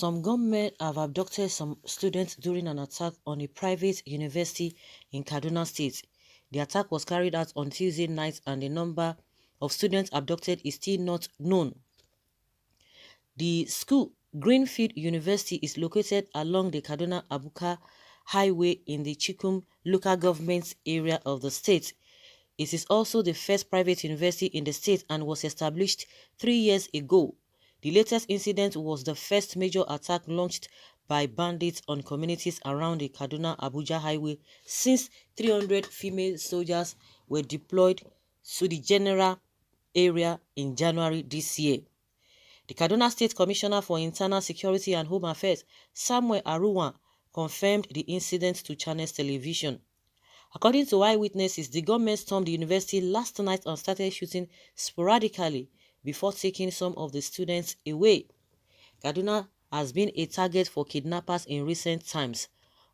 Some gunmen have abducted some students during an attack on a private university in Kaduna State. The attack was carried out on Tuesday night and the number of students abducted is still not known. The school, Greenfield University, is located along the Kaduna-Abuja Highway in the Chikum local government area of the state. It is also the first private university in the state and was established 3 years ago. The latest incident was the first major attack launched by bandits on communities around the Kaduna-Abuja highway since 300 female soldiers were deployed to the general area in January this year. The Kaduna State Commissioner for Internal Security and Home Affairs, Samuel Aruwan, confirmed the incident to Channels Television. According to eyewitnesses, the gunmen stormed the university last night and started shooting sporadically before taking some of the students away. Kaduna has been a target for kidnappers in recent times.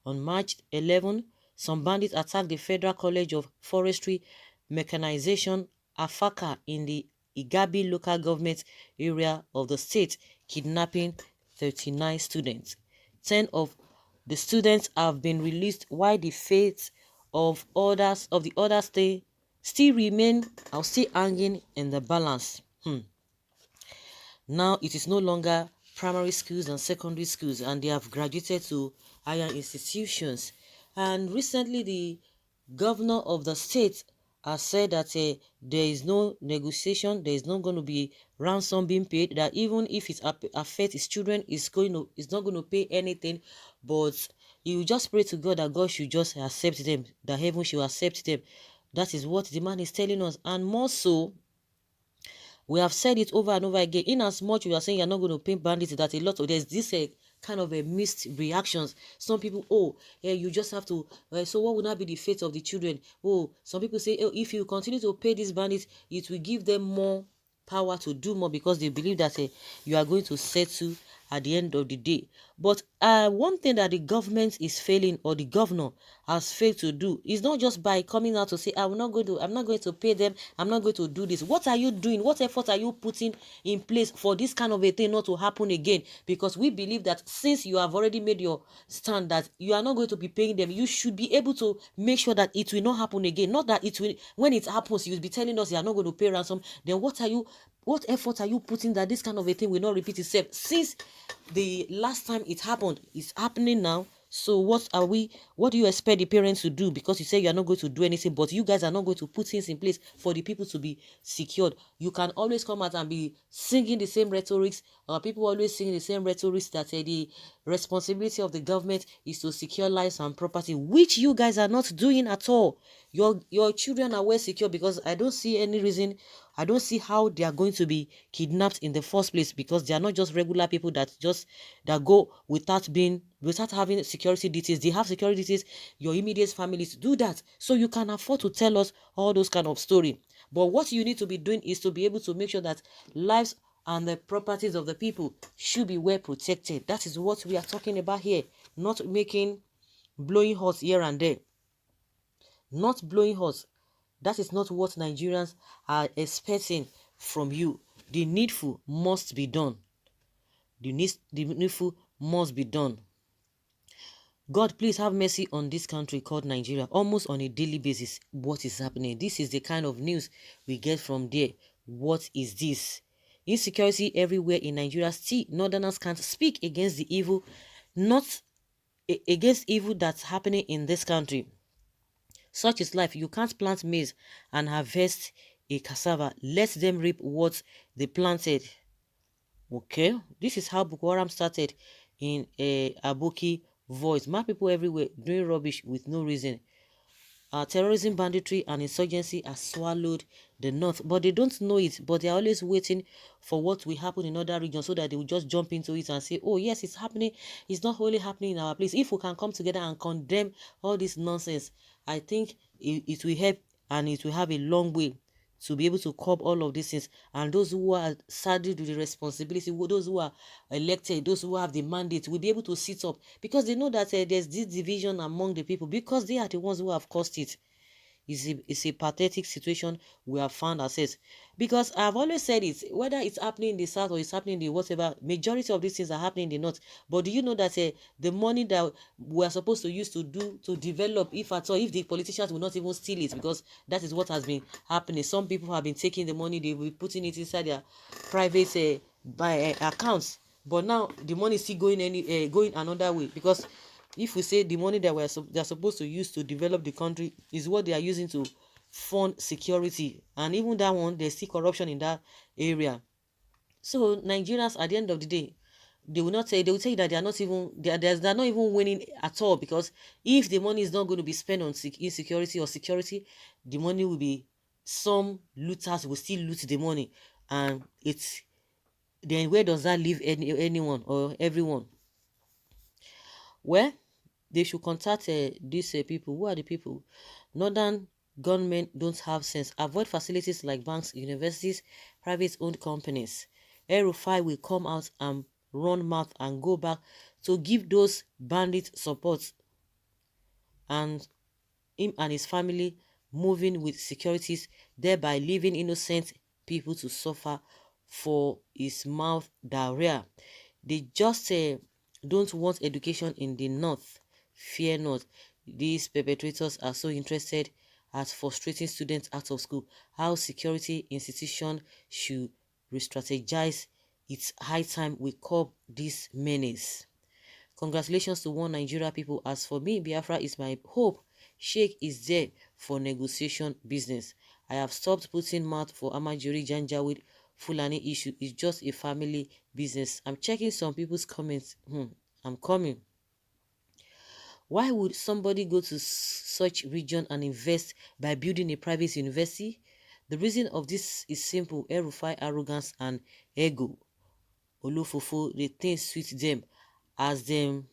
On March 11, some bandits attacked the Federal College of Forestry Mechanization, Afaka, in the Igabi local government area of the state, kidnapping 39 students. 10 of the students have been released while the fate of the others still remain or still hanging in the balance. Now it is no longer primary schools and secondary schools, and they have graduated to higher institutions. And recently the governor of the state has said that there is no negotiation, there is not going to be ransom being paid, that even if it affects his children, is not going to pay anything, but he will just pray to God that God should just accept them, that heaven should accept them. That is what the man is telling us. And more so, we have said it over and over again, in as much you are saying you're not going to pay bandits, that a lot of there's this kind of a mixed reactions. Some people, you just have to, so what would not be the fate of the children? Some people say, if you continue to pay these bandits, it will give them more power to do more, because they believe that you are going to settle at the end of the day. But one thing that the government is failing, or the governor has failed to do, is not just by coming out to say, I'm not going to pay them, I'm not going to do this. What are you doing? What effort are you putting in place for this kind of a thing not to happen again? Because we believe that since you have already made your stand that you are not going to be paying them, you should be able to make sure that it will not happen again. Not that it will, when it happens, you will be telling us you are not going to pay ransom. Then what effort are you putting that this kind of a thing will not repeat itself? Since the last time it happened, it's happening now. So what do you expect the parents to do? Because you say you are not going to do anything, but you guys are not going to put things in place for the people to be secured. You can always come out and be singing the same rhetorics, people always singing the same rhetorics that the responsibility of the government is to secure lives and property, which you guys are not doing at all. Your children are well secure, because I don't see any reason, I don't see how they are going to be kidnapped in the first place, because they are not just regular people that go without having security details. They have security details. Your immediate families do that, so you can afford to tell us all those kind of story. But what you need to be doing is to be able to make sure that lives and the properties of the people should be well protected. That is what we are talking about here, not blowing horse here and there. Not blowing horse. That is not what Nigerians are expecting from you. The needful must be done. The needful must be done. God, please have mercy on this country called Nigeria. Almost on a daily basis, what is happening? This is the kind of news we get from there. What is this? Insecurity everywhere in Nigeria. Still, Northerners can't speak against the evil, not against evil that's happening in this country. Such is life. You can't plant maize and harvest a cassava. Let them reap what they planted. Okay, this is how Boko Haram started in a Aboki voice. My people everywhere doing rubbish with no reason. Terrorism, banditry, and insurgency has swallowed the north, but they don't know it. But they are always waiting for what will happen in other regions, so that they will just jump into it and say, oh yes, it's happening. It's not only happening in our place. If we can come together and condemn all this nonsense, I think it will help, and it will have a long way to be able to curb all of these things. And those who are saddled with the responsibility, those who are elected, those who have the mandate, will be able to sit up, because they know that there's this division among the people, because they are the ones who have caused it. It's a pathetic situation we have found ourselves. Because I've always said it, whether it's happening in the south or it's happening in the whatever, majority of these things are happening in the north. But do you know that the money that we are supposed to use to develop, if at all, if the politicians will not even steal it, because that is what has been happening. Some people have been taking the money, they will be putting it inside their private accounts. But now the money is still going another way, because if we say the money that they're supposed to use to develop the country is what they are using to fund security, and even that one, there's still corruption in that area. So Nigerians, at the end of the day, they will tell you that they're not even winning at all, because if the money is not going to be spent on insecurity or security, the money will be, some looters will still loot the money, and it's then where does that leave anyone or everyone? Well, they should contact these people. Who are the people? Northern government don't have sense. Avoid facilities like banks, universities, private owned companies. El-Rufai will come out and run mouth and go back to give those bandits support, and him and his family moving with securities, thereby leaving innocent people to suffer for his mouth diarrhea. They just don't want education in the north. Fear not. These perpetrators are so interested at frustrating students out of school. How security institution should re-strategize. It's high time we curb this menace. Congratulations to one Nigeria people. As for me, Biafra is my hope. Sheikh is there for negotiation business. I have stopped putting mouth for Amajiri Janjaweed Fulani issue. It's just a family business. I'm checking some people's comments. I'm coming. Why would somebody go to such region and invest by building a private university? The reason of this is simple. El-Rufai arrogance and ego. Olufofo, the things suit them as them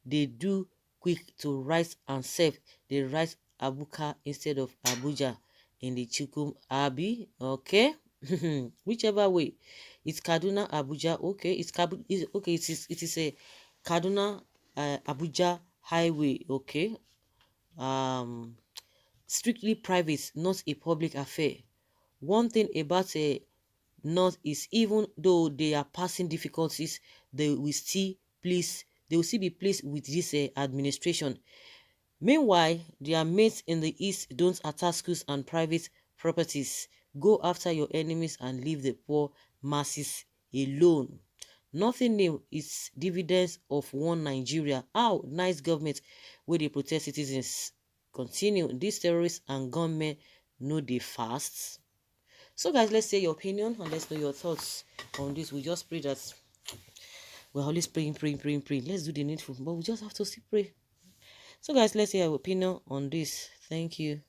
they do quick to write and save. They write Abuka instead of Abuja in the Chukum Abi. Okay. Whichever way. It's Kaduna Abuja. Okay. Okay. It is a Kaduna Abuja highway. Okay. Strictly private, not a public affair. One thing about a north is, even though they are passing difficulties, they will still be pleased with this administration. Meanwhile, their mates in the east don't attack schools and private properties. Go after your enemies and leave the poor masses alone. Nothing new is dividends of one Nigeria. How nice government where they protect citizens. Continue. These terrorists and gunmen know they fast. So guys, let's say your opinion and let's know your thoughts on this. We just pray that we're always praying. Let's do the needful, but we just have to still pray. So guys, let's hear your opinion on this. Thank you.